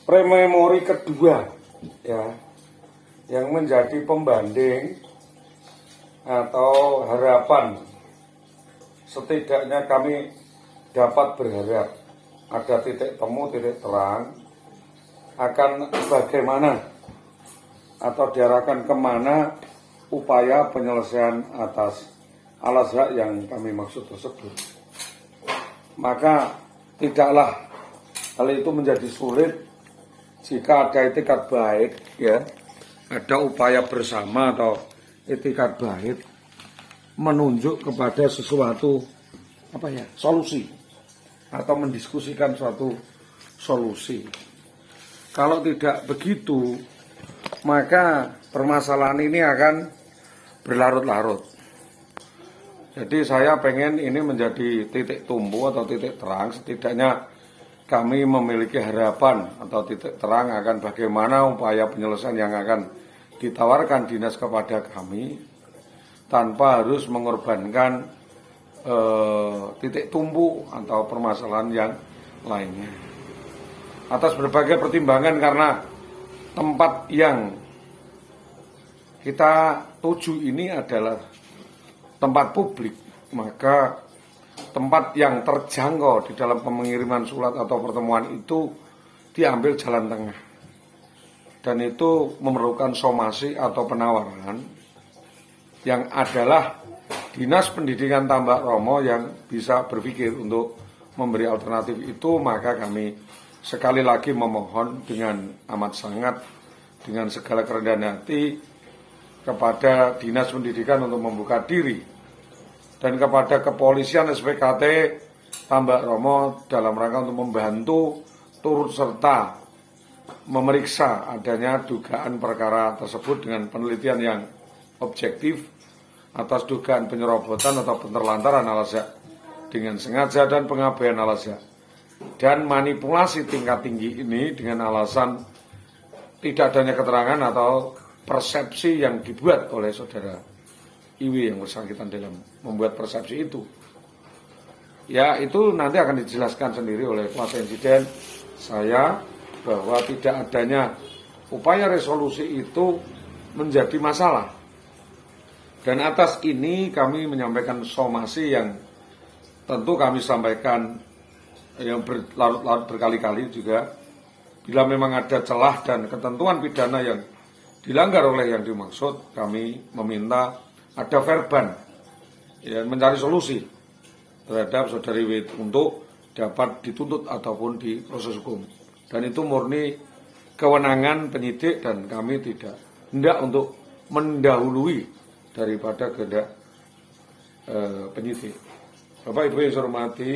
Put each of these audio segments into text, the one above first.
prememori kedua ya, yang menjadi pembanding atau harapan, setidaknya kami dapat berharap ada titik temu, titik terang akan bagaimana atau diarahkan kemana upaya penyelesaian atas al-Azhar yang kami maksud tersebut. Maka tidaklah hal itu menjadi sulit jika ada itikat baik, ya, ada upaya bersama atau itikat baik menunjuk kepada sesuatu solusi atau mendiskusikan suatu solusi. Kalau tidak begitu, maka permasalahan ini akan berlarut-larut. Jadi saya pengen ini menjadi titik tumbuh atau titik terang, setidaknya kami memiliki harapan atau titik terang akan bagaimana upaya penyelesaian yang akan ditawarkan dinas kepada kami tanpa harus mengorbankan titik tumbuh atau permasalahan yang lainnya. Atas berbagai pertimbangan, karena tempat yang kita tuju ini adalah tempat publik, maka tempat yang terjangkau di dalam pengiriman surat atau pertemuan itu diambil jalan tengah. Dan itu memerlukan somasi atau penawaran yang adalah Dinas Pendidikan Tambak Romo yang bisa berpikir untuk memberi alternatif itu. Maka kami sekali lagi memohon dengan amat sangat, dengan segala kerendahan hati kepada Dinas Pendidikan untuk membuka diri, dan kepada kepolisian SPKT Tambak Romo dalam rangka untuk membantu turut serta memeriksa adanya dugaan perkara tersebut dengan penelitian yang objektif atas dugaan penyerobotan atau penerlantaran al-Azhar dengan sengaja dan pengabaian al-Azhar dan manipulasi tingkat tinggi ini dengan alasan tidak adanya keterangan atau persepsi yang dibuat oleh saudara Iwi yang bersangkutan dalam membuat persepsi itu. Ya, itu nanti akan dijelaskan sendiri oleh kuasa insiden saya, bahwa tidak adanya upaya resolusi itu menjadi masalah. Dan atas ini kami menyampaikan somasi yang tentu kami sampaikan yang berlarut-larut berkali-kali juga. Bila memang ada celah dan ketentuan pidana yang dilanggar oleh yang dimaksud, kami meminta ada verban ya, mencari solusi terhadap saudari W untuk dapat dituntut ataupun diproses hukum. Dan itu murni kewenangan penyidik dan kami tidak hendak untuk mendahului daripada kehendak penyidik. Bapak Ibu yang saya hormati,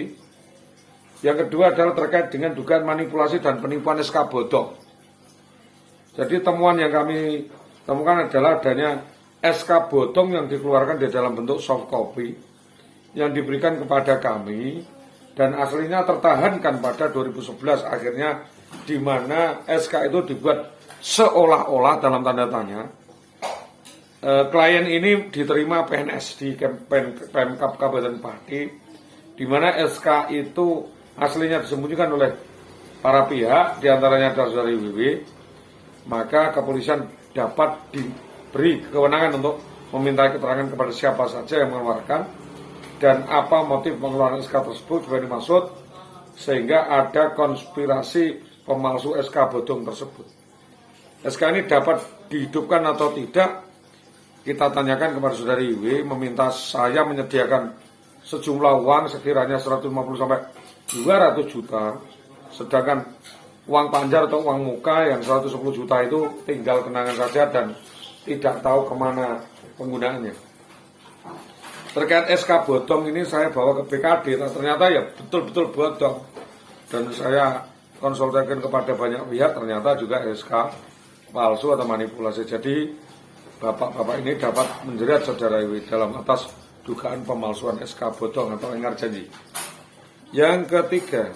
yang kedua adalah terkait dengan dugaan manipulasi dan penipuan SK bodong. Jadi temuan yang kami temukan adalah adanya SK bodong yang dikeluarkan di dalam bentuk soft copy yang diberikan kepada kami dan aslinya tertahankan pada 2011, akhirnya di mana SK itu dibuat seolah-olah dalam tanda tanya klien ini diterima PNS di Pemkab Kabupaten Pati, di mana SK itu aslinya disembunyikan oleh para pihak, diantaranya adalah dari WW. Maka kepolisian dapat diberi kewenangan untuk meminta keterangan kepada siapa saja yang mengeluarkan dan apa motif pengeluaran SK tersebut juga dimaksud, sehingga ada konspirasi pemalsu SK bodong tersebut. SK ini dapat dihidupkan atau tidak, kita tanyakan kepada saudari W, meminta saya menyediakan sejumlah uang sekiranya 150 sampai 200 juta, sedangkan uang panjar atau uang muka yang 110 juta itu tinggal kenangan saja dan tidak tahu kemana penggunaannya. Terkait SK bodong ini saya bawa ke BKD, ternyata ya betul-betul bodong. Dan saya konsultasikan kepada banyak pihak, ternyata juga SK palsu atau manipulasi. Jadi bapak-bapak ini dapat menjerat saudara Iwi dalam atas dugaan pemalsuan SK bodong atau ingkar janji. Yang ketiga,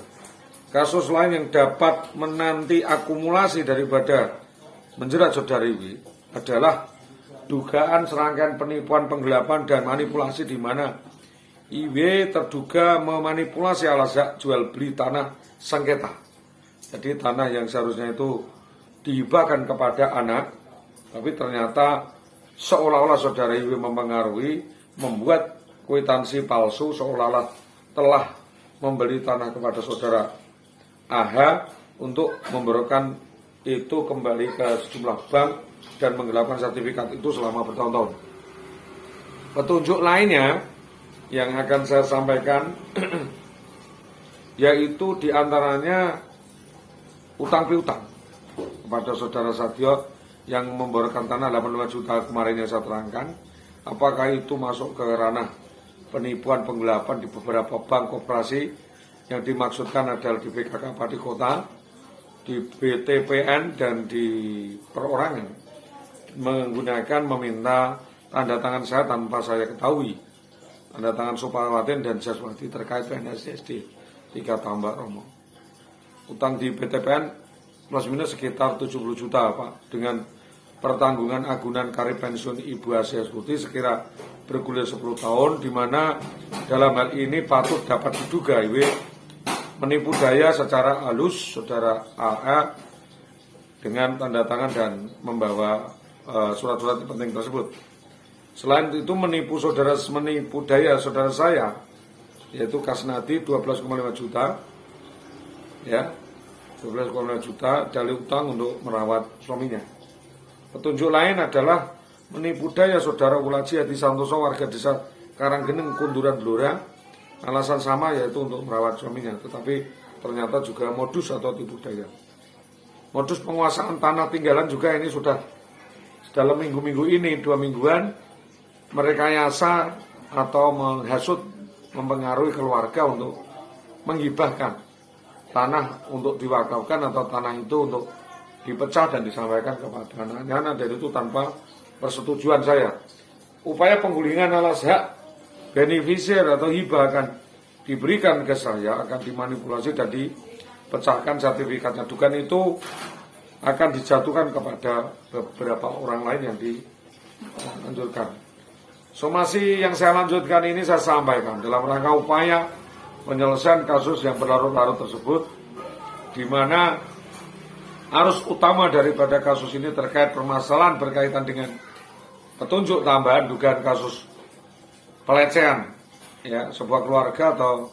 kasus lain yang dapat menanti akumulasi daripada menjerat saudara Iwi adalah dugaan serangkaian penipuan, penggelapan, dan manipulasi di mana IW terduga memanipulasi al-Azhar jual beli tanah sengketa Jadi tanah yang seharusnya itu dihibahkan kepada anak, tapi ternyata seolah-olah saudara Iwi mempengaruhi, membuat kwitansi palsu seolah-olah telah membeli tanah kepada saudara AH untuk memberikan itu kembali ke sejumlah bank dan menggelapkan sertifikat itu selama bertahun-tahun. Petunjuk lainnya yang akan saya sampaikan yaitu diantaranya utang piutang kepada saudara Satyo yang memborokkan tanah 85 juta kemarin yang saya terangkan. Apakah itu masuk ke ranah penipuan penggelapan di beberapa bank koperasi yang dimaksudkan adalah di BKK Padi Kota, di BTPN dan di perorangan, menggunakan meminta tanda tangan saya tanpa saya ketahui, tanda tangan Suparwaten dan Jaswati terkait PNSSD 3 Tambak Romo. Utang di BTPN plus minus sekitar 70 juta Pak, dengan pertanggungan agunan karib pensiun Ibu Asia Sekuti sekira bergulir 10 tahun, di mana dalam hal ini patut dapat diduga Ibu menipu daya secara halus saudara AA dengan tanda tangan dan membawa surat-surat penting tersebut. Selain itu menipu daya saudara saya, yaitu Kasnadi 12,5 juta, ya 12,5 juta dalih utang untuk merawat suaminya. Petunjuk lain adalah menipu daya saudara Wulaji Hadi Santoso warga desa Karanggeneng Kunduran Blora, alasan sama yaitu untuk merawat suaminya, tetapi ternyata juga modus atau tipu daya. Modus penguasaan tanah tinggalan juga ini sudah dalam minggu-minggu ini, 2 mingguan, merekayasa atau menghasut, mempengaruhi keluarga untuk menghibahkan tanah untuk diwakafkan atau tanah itu untuk dipecah dan disampaikan kepada anak-anak, dan itu tanpa persetujuan saya. Upaya penggulingan alas hak beneficiar atau hibah akan diberikan ke saya, akan dimanipulasi dan dipecahkan sertifikatnya. Dugaan itu akan dijatuhkan kepada beberapa orang lain yang dilanjutkan. Somasi yang saya lanjutkan ini saya sampaikan dalam rangka upaya penyelesaian kasus yang berlarut-larut tersebut, di mana arus utama daripada kasus ini terkait permasalahan berkaitan dengan petunjuk tambahan dugaan kasus pelecehan, ya, sebuah keluarga atau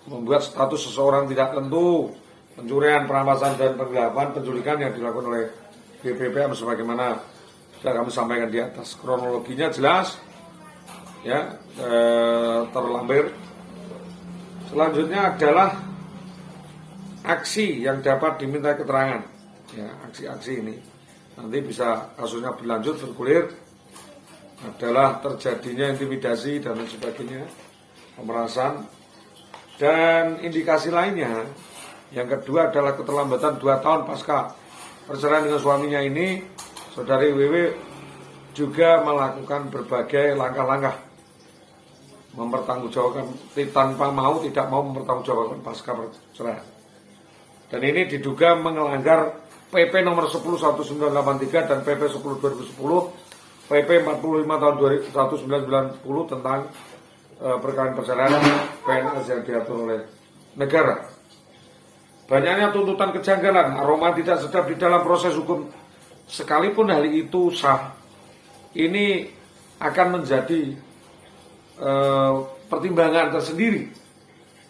membuat status seseorang tidak tentu, pencurian, perampasan dan penggelapan, penculikan yang dilakukan oleh BPPM sebagaimana sudah kami sampaikan di atas. Kronologinya jelas, ya, terlampir. Selanjutnya adalah aksi yang dapat diminta keterangan, ya, aksi-aksi ini nanti bisa kasusnya berlanjut bergulir, adalah terjadinya intimidasi dan lain sebagainya, pemerasan, dan indikasi lainnya. Yang kedua adalah keterlambatan 2 tahun pasca perceraian dengan suaminya ini, saudari WW juga melakukan berbagai langkah-langkah mempertanggungjawabkan tanpa mau tidak mau mempertanggungjawabkan pasca perceraian. Dan ini diduga melanggar PP nomor 10 1983 dan PP 10 2010, PP 45 tahun 1990 tentang perkara perceraian PNS yang diatur oleh negara. Banyaknya tuntutan kejanggalan, aroma tidak sedap di dalam proses hukum, sekalipun hal itu sah, ini akan menjadi pertimbangan tersendiri,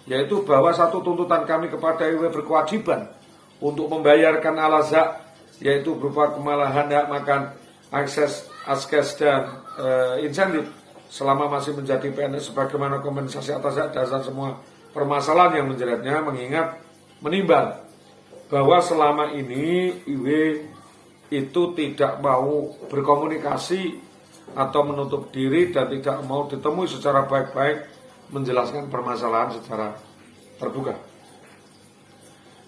yaitu bahwa satu tuntutan kami kepada IW berkewajiban untuk membayarkan alas hak, yaitu berupa kemalahan hak makan, akses, askes, dan insentif selama masih menjadi PNS sebagaimana kompensasi atas hak dasar semua permasalahan yang menjeratnya, mengingat menimbang bahwa selama ini IW itu tidak mau berkomunikasi atau menutup diri dan tidak mau ditemui secara baik-baik menjelaskan permasalahan secara terbuka.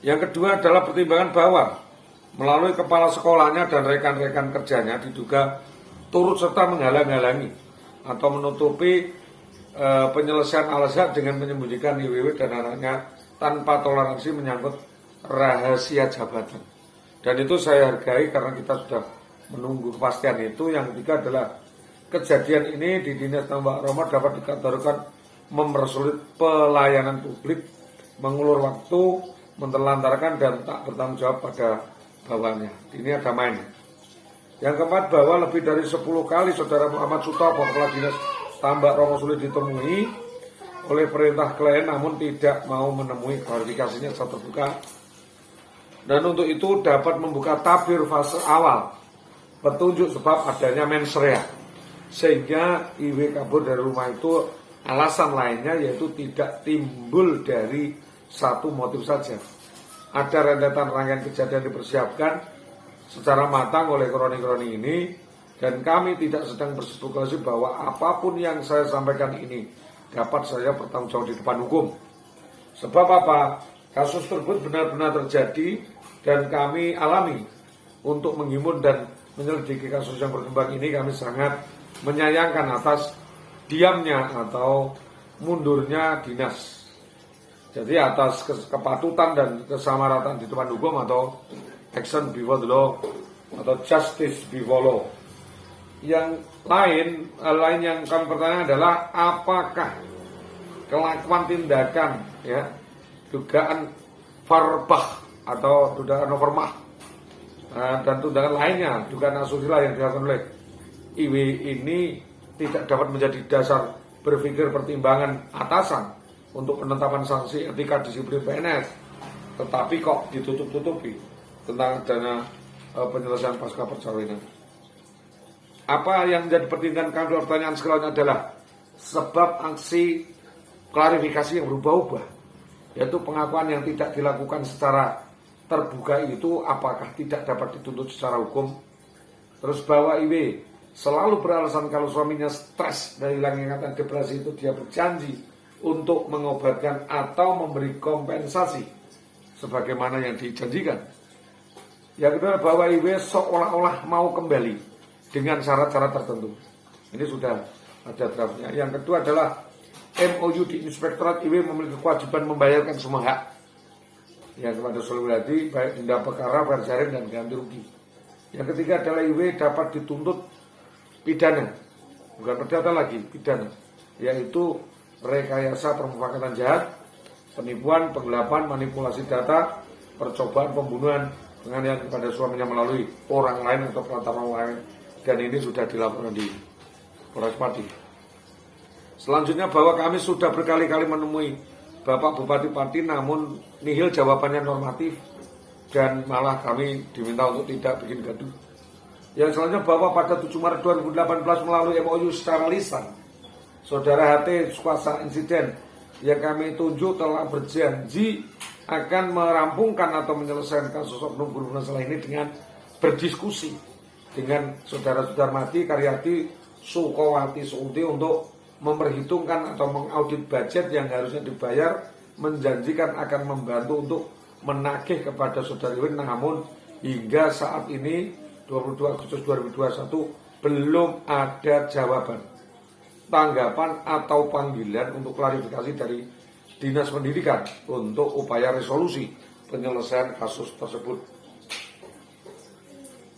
Yang kedua adalah pertimbangan bahwa melalui kepala sekolahnya dan rekan-rekan kerjanya diduga turut serta menghalang-halangi atau menutupi penyelesaian alas hak dengan menyembunyikan IWW dan anaknya tanpa toleransi menyangkut rahasia jabatan. Dan itu saya hargai karena kita sudah menunggu kepastian itu. Yang ketiga adalah kejadian ini di Dinas Tambak Romo dapat dikategorikan mempersulit pelayanan publik, mengulur waktu, mentelantarkan dan tak bertanggung jawab pada bawahannya. Ini ada main. Yang keempat, bahwa lebih dari 10 kali saudara Muhammad Sutopo, Kepala Dinas Tambak Romo Sulit ditemui oleh perintah klien namun tidak mau menemui klarifikasinya secara terbuka. Dan untuk itu dapat membuka tabir fase awal petunjuk sebab adanya mens rea, sehingga IW kabur dari rumah itu alasan lainnya yaitu tidak timbul dari satu motif saja. Ada rentetan rangkaian kejadian dipersiapkan secara matang oleh kroni-kroni ini, dan kami tidak sedang berspekulasi bahwa apapun yang saya sampaikan ini dapat saya bertanggung jawab di depan hukum. Sebab apa? Kasus tersebut benar-benar terjadi dan kami alami. Untuk menghimpun dan menyelidiki kasus yang berkembang ini, kami sangat menyayangkan atas diamnya atau mundurnya dinas. Jadi atas kepatutan dan kesamarataan di depan hukum atau action before the law atau justice before law. Yang lain yang kami pertanyakan adalah apakah kelakuan tindakan dugaan farbah atau dugaan overmah dan tindakan lainnya, dugaan asusila yang dilakukan oleh IW ini tidak dapat menjadi dasar berpikir pertimbangan atasan untuk penetapan sanksi etika disiplin PNS, tetapi kok ditutup-tutupi tentang dana penyelesaian pasca perkawinan. Apa yang menjadi pertimbangan kami dalam pertanyaan selanjutnya adalah sebab aksi klarifikasi yang berubah-ubah, yaitu pengakuan yang tidak dilakukan secara terbuka itu apakah tidak dapat dituntut secara hukum. Terus bahwa IW selalu beralasan kalau suaminya stres dan hilang ingatan depresi itu dia berjanji untuk mengobatkan atau memberi kompensasi sebagaimana yang dijanjikan. Yang kedua, bahwa IW seolah-olah mau kembali dengan syarat-syarat tertentu. Ini sudah ada draftnya. Yang kedua adalah MOU di Inspektorat IW memiliki kewajiban membayarkan semua hak yang kepada seluruh wilayah, baik denda perkara, bayar jaring, dan ganti rugi. Yang ketiga adalah IW dapat dituntut pidana, bukan perdata lagi, pidana, yaitu rekayasa permufakatan jahat, penipuan, penggelapan, manipulasi data, percobaan pembunuhan, penganiayaan kepada suaminya melalui orang lain atau perantara orang lain, dan ini sudah dilakukan di Polres Pati. Selanjutnya, bahwa kami sudah berkali-kali menemui Bapak Bupati Pati namun nihil jawabannya normatif dan malah kami diminta untuk tidak bikin gaduh. Yang selanjutnya, bahwa pada 7 Maret 2018 melalui MOU secara lisan, Saudara HT kuasa insiden yang kami tunjuk telah berjanji akan merampungkan atau menyelesaikan kasus oknum guru masalah ini dengan berdiskusi dengan Saudara Sudarmati, Karyati, Sukowati, Suudi untuk memperhitungkan atau mengaudit budget yang harusnya dibayar, menjanjikan akan membantu untuk menagih kepada Saudari Win, namun hingga saat ini 22 Agustus 2021 belum ada jawaban, tanggapan atau panggilan untuk klarifikasi dari Dinas Pendidikan untuk upaya resolusi penyelesaian kasus tersebut.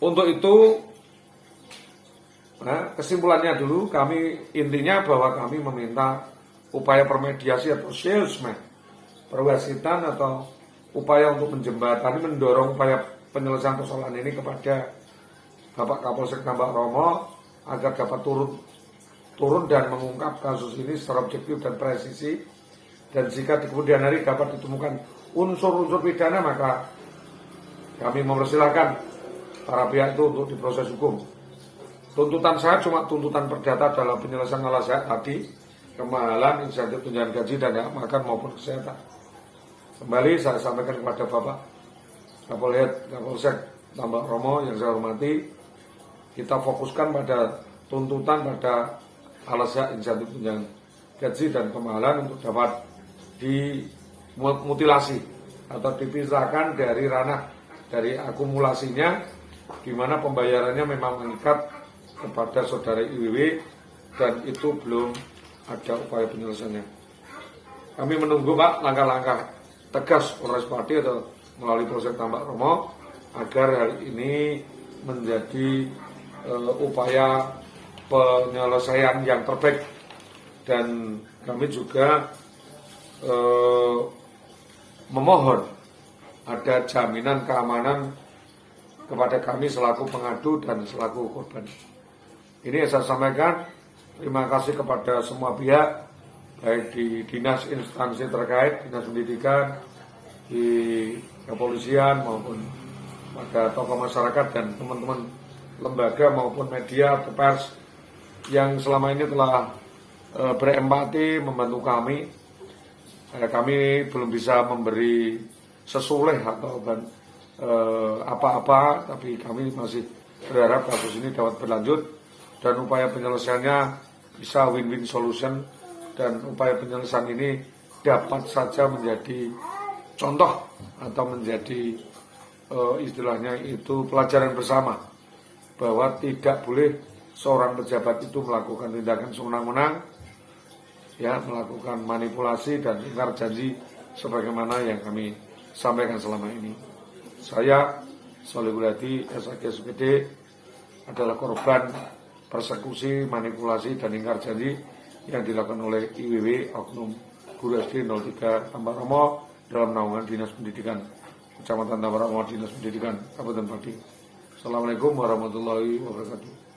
Untuk itu, kesimpulannya dulu, kami intinya bahwa kami meminta upaya permediasi atau salesman, perwasitan atau upaya untuk menjembatani, mendorong upaya penyelesaian persoalan ini kepada Bapak Kapolsek Tambak Romo agar dapat turun dan mengungkap kasus ini secara objektif dan presisi, dan jika di kemudian hari dapat ditemukan unsur-unsur pidana maka kami mempersilahkan para pihak itu untuk diproses hukum. Tuntutan saya cuma tuntutan perdata dalam penyelesaian alas sehat tadi, kemahalan, insentif tunjangan gaji dan hak makan maupun kesehatan. Kembali saya sampaikan kepada Bapak Kapolsek Tambak Romo yang saya hormati, kita fokuskan pada tuntutan pada alas sehat, insentif tunjangan gaji dan kemahalan untuk dapat dimutilasi atau dipisahkan dari ranah dari akumulasinya, di mana pembayarannya memang mengikat kepada Saudara IWW dan itu belum ada upaya penyelesaiannya. Kami menunggu Pak langkah-langkah tegas Polres Pati atau melalui Polsek Tambak Romo agar hari ini menjadi upaya penyelesaian yang terbaik, dan kami juga memohon ada jaminan keamanan kepada kami selaku pengadu dan selaku korban. Ini yang saya sampaikan. Terima kasih kepada semua pihak, baik di dinas instansi terkait, dinas pendidikan, di kepolisian maupun pada tokoh masyarakat dan teman-teman lembaga maupun media atau pers yang selama ini telah berempati membantu kami. Kami belum bisa memberi sesuleh atau apa-apa, tapi kami masih berharap kasus ini dapat berlanjut dan upaya penyelesaiannya bisa win-win solution, dan upaya penyelesaian ini dapat saja menjadi contoh atau menjadi istilahnya itu pelajaran bersama bahwa tidak boleh seorang pejabat itu melakukan tindakan sewenang-wenang, ya, melakukan manipulasi dan ingkar janji sebagaimana yang kami sampaikan selama ini. Saya Sholihul Hadi SHG SPD adalah korban persekusi, manipulasi dan ingkar janji yang dilakukan oleh IWW Oknum Guru SD 03 Tambaromo dalam naungan Dinas Pendidikan Kecamatan Tambaromo, Dinas Pendidikan Kabupaten Pati. Assalamualaikum warahmatullahi wabarakatuh.